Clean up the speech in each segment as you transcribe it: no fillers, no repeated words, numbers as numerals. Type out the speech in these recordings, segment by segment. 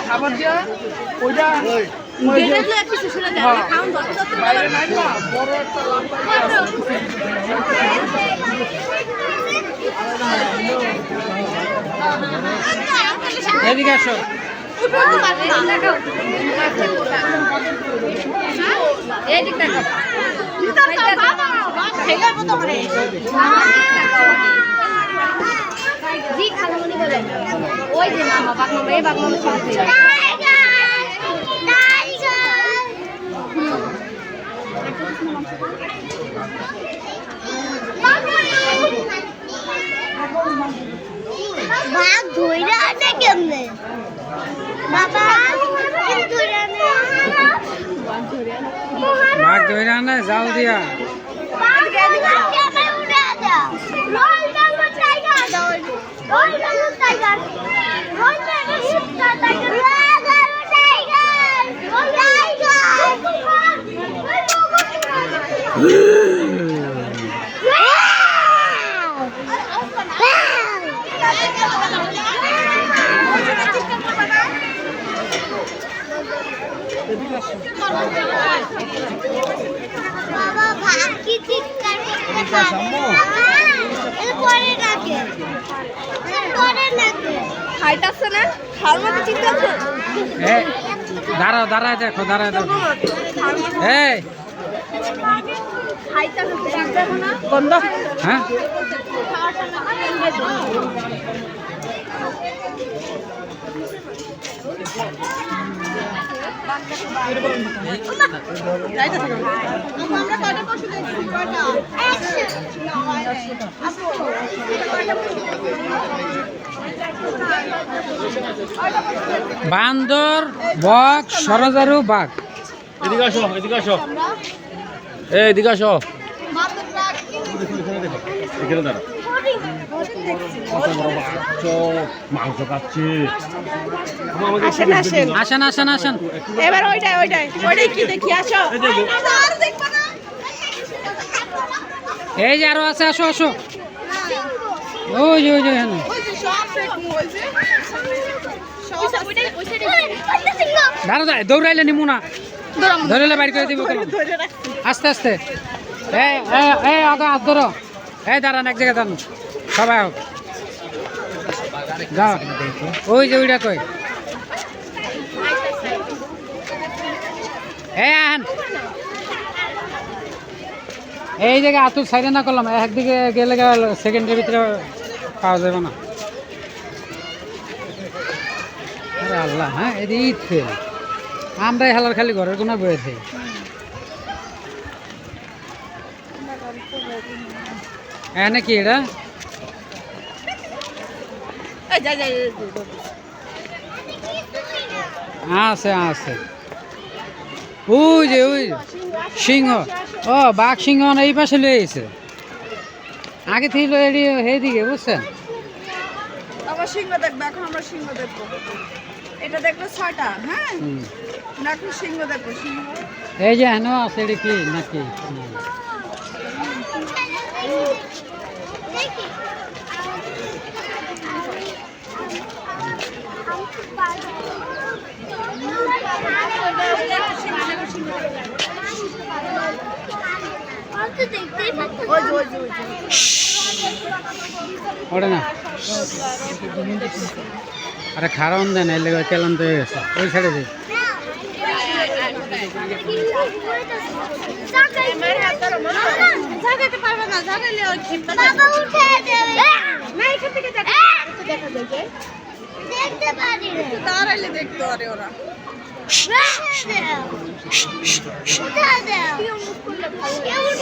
খাবার দিয়া ওইটা এদিকে আসো জি খালামণি বলে ওই যে মামা বাপ মামা এই বাপ মামা সব ভাগ ধইরা আনে কেমনে বাবা ধইরা আনে ভাগ ধরে আনে জাল দিয়া বাবা ভাগ কি চিৎকার করতে পারে এরপরে ডাকে এরপরে ডাকে খাইতাছে না খাওয়ার মধ্যে চিন্তা আছে দাঁড়াও দাঁড়ায় দেখো দাঁড়ায় দেখো এই খাইতাছে দেখো না বন্ধ হ্যাঁ বান্দর বক সরজারু বাঘ এদিকে আসো এদিকে আসো এদিকে আসো এখানে দাঁড়া মাংস খাচ্ছে আসেন আসেন আসেন এবার ওইটাই কি দেখি আসো এই যে আরো আছে আসো আসো ওই যে হ্যাঁ দাঁড়া দাঁড়া দৌড়াইলে নিমু না ধরেলে বাইর করে দিব আস্তে আস্তে এই আগা হাত ধরো এই দাঁড়ান এক জায়গায় দাঁড়ান সবাই হোক যাও ওই যে ওইটা কই আহেন এই জায়গায় আতুর সাইডে না করলাম একদিকে গেলে সেকেন্ডের ভিতরে পাওয়া যাবে না আরে আল্লাহ হ্যাঁ এদিকে ঈদ ফেল আমরাই হালার খালি ঘরের কোনো বয়ে থাকি এনে কি এটা আছে আছে ওই যে সিংহ ও বাঘ সিংহ না এই পাশে লয়ে এসে আগে থেকে এইদিকে বুঝছেন আবার সিংহ দেখবো এখন আমরা সিংহ দেখবো এটা দেখবো 6টা হ্যাঁ এখন সিংহ দেখবো সিংহ এই যে হেন আছে এটা কি নাকি ওটা না আরে খারাপ দেন এলে কেলান তো হয়ে গেছে ওই ছেড়ে দিই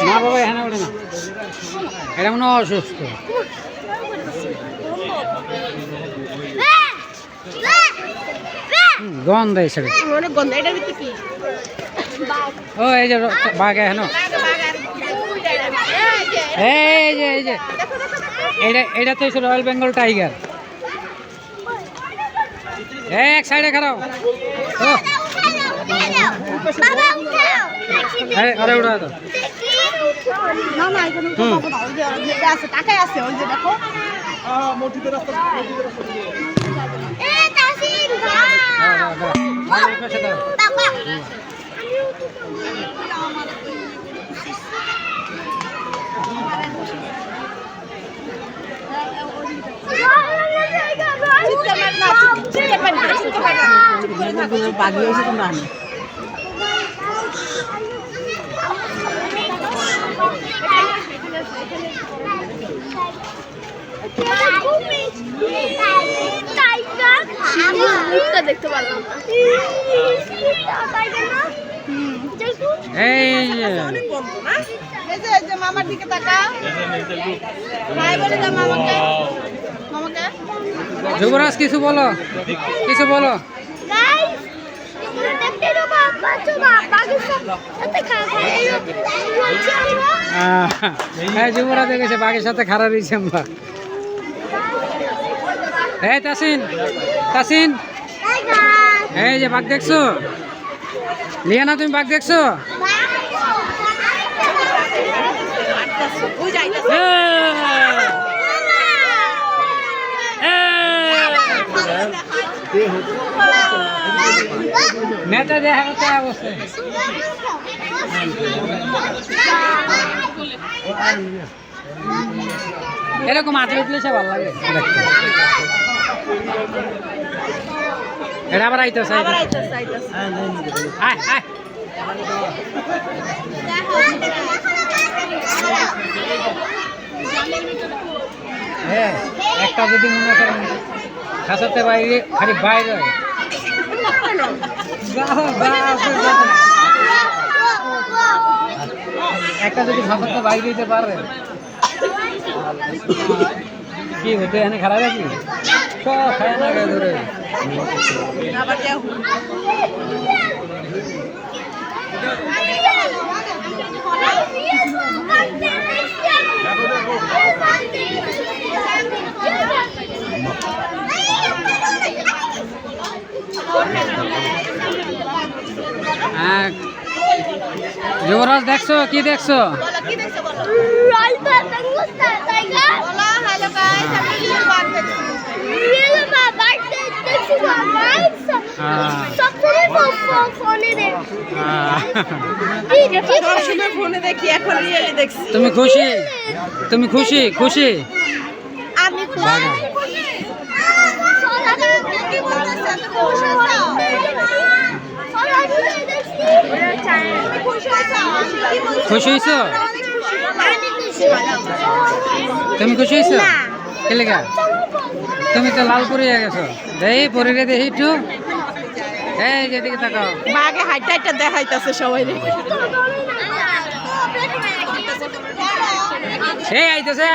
না বাবা এখানে ওঠে না এটা মনে হয় অসুস্থ গন্ধ এসে ও এই যে বাঘ এখানে এই যে এটা তো রয়্যাল বেঙ্গল টাইগার এক সাইডে খারাপ আরে উঠা তো টাকায় আছে ওই যে দেখো পাশে দাও। দেখতে পারলাম এই যে এই যে মামার দিকে তাকা ভাই বলে দাও মামাকে মামাকে যুবরাজ কিছু বলো, কিছু বলো। হ্যাঁ যুবরাজ দেখেছে বাঘের সাথে খারাপ রয়েছে আমরা। এই তাসিন, তাসিন এই যে বাঘ দেখছো? লিয়ানা তুমি বাঘ দেখছো? নেতা দেখা করতে অবশ্যই এরকম আঁচড়ে উঠলে সে ভালো লাগে দেখতে। এটা আবার আইতেছে হ্যাঁ একটা যদি মনে করেন খাসাতে বাইরে খালি বাইরে একটা যদি খাসাতে বাইরে দিতে পারে কি হতে এনে খারাপ নাকি সব খায় না গে ধরে যুবরাজ দেখছো কি দেখছো? তুমি খুশি? তুমি খুশি? খুশি আমি খুশি হয়েছো? তুমি খুশি হয়েছো? কে লেগা? তুমি তো লাল পরিয়ে গেছো। দেখি পরিরে দেখি একটু। এই যেদিকে তাকাও। বাঘে হাইটা হাইটা দেখাইতেছে সবাই। এই আইতেছে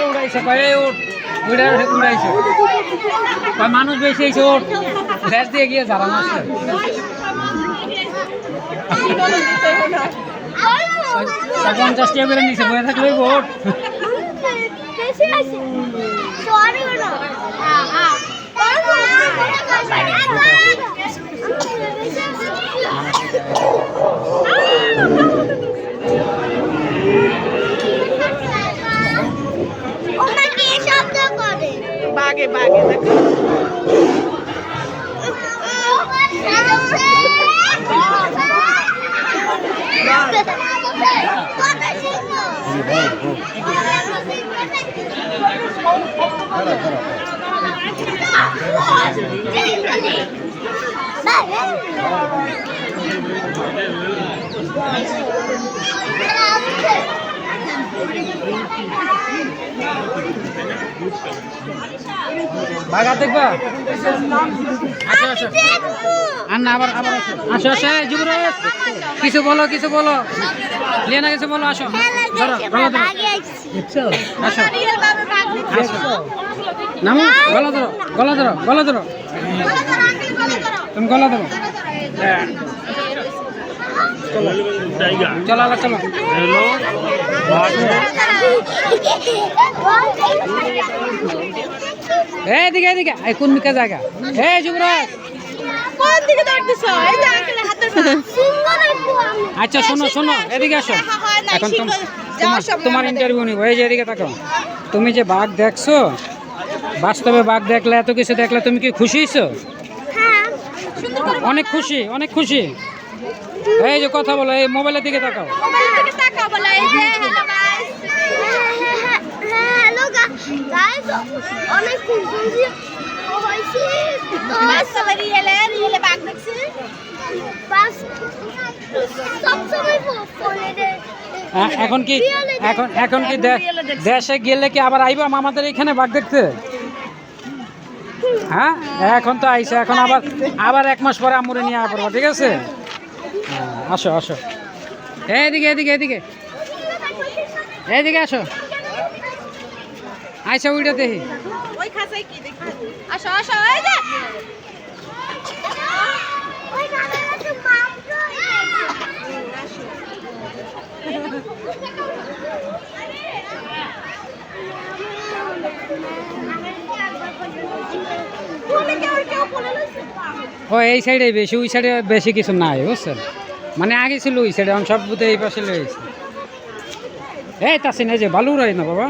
উড়াইছে উড়াইছে মানুষ বেশি হয়েছে ওট দেশ দিয়ে গিয়ে যারা মারছে 50 টাকা করে নিচে বয়ে থাকলে ভোট বাগে বাগে দেখো বাঘা দেখবা আসো আসো আর না আবার আবার আসো আসো যুবরাজ কিছু বলো লিয়ানা কিছু বলো আসো ধরো গলা ধরো আসো আসো নামো গলা ধরো তুমি গলা ধরো চলো চলো हेलो এদিকে এদিকে এই কোন মিকা জায়গা এই যুবরাজ কোন দিকে দৌড়তেছ এই যে আঙ্কেলের হাতের পা সিংহ দেখবো আমি আচ্ছা শোনো শোনো এদিকে আসো এখন তোমার ইন্টারভিউ নিব এই যে এদিকে তাকাও তুমি যে বাঘ দেখছো বাস্তবে বাঘ দেখলে এত কিছু দেখলে তুমি কি খুশি হইছো হ্যাঁ অনেক খুশি অনেক খুশি এই যে কথা বলো এই মোবাইলের দিকে তাকাও হ্যালো গাইস অনেক খুশি হয়েছি এখন কি এখন কি দেশে গেলে কি আবার আইবা আমাদের এখানে বাঘ দেখতে হ্যাঁ এখন তো আইসে এখন আবার 1 মাস পরে আমুরে নিয়ে আবার ঠিক আছে আসো আসো এদিকে এদিকে এদিকে এদিকে আসো আইসা উইটা দেখি ওই খাঁচায় কি দেখি আসো আসো এই যে ও এই সাইডে বেশি ওই সাইডে বেশি কিছু নাই বুঝছেন মানে আগে ছিল ওই সাইডে এখন সব বুধে এই পাশে লয়েছে এই তাসিন এই যে বালুরাই না বাবা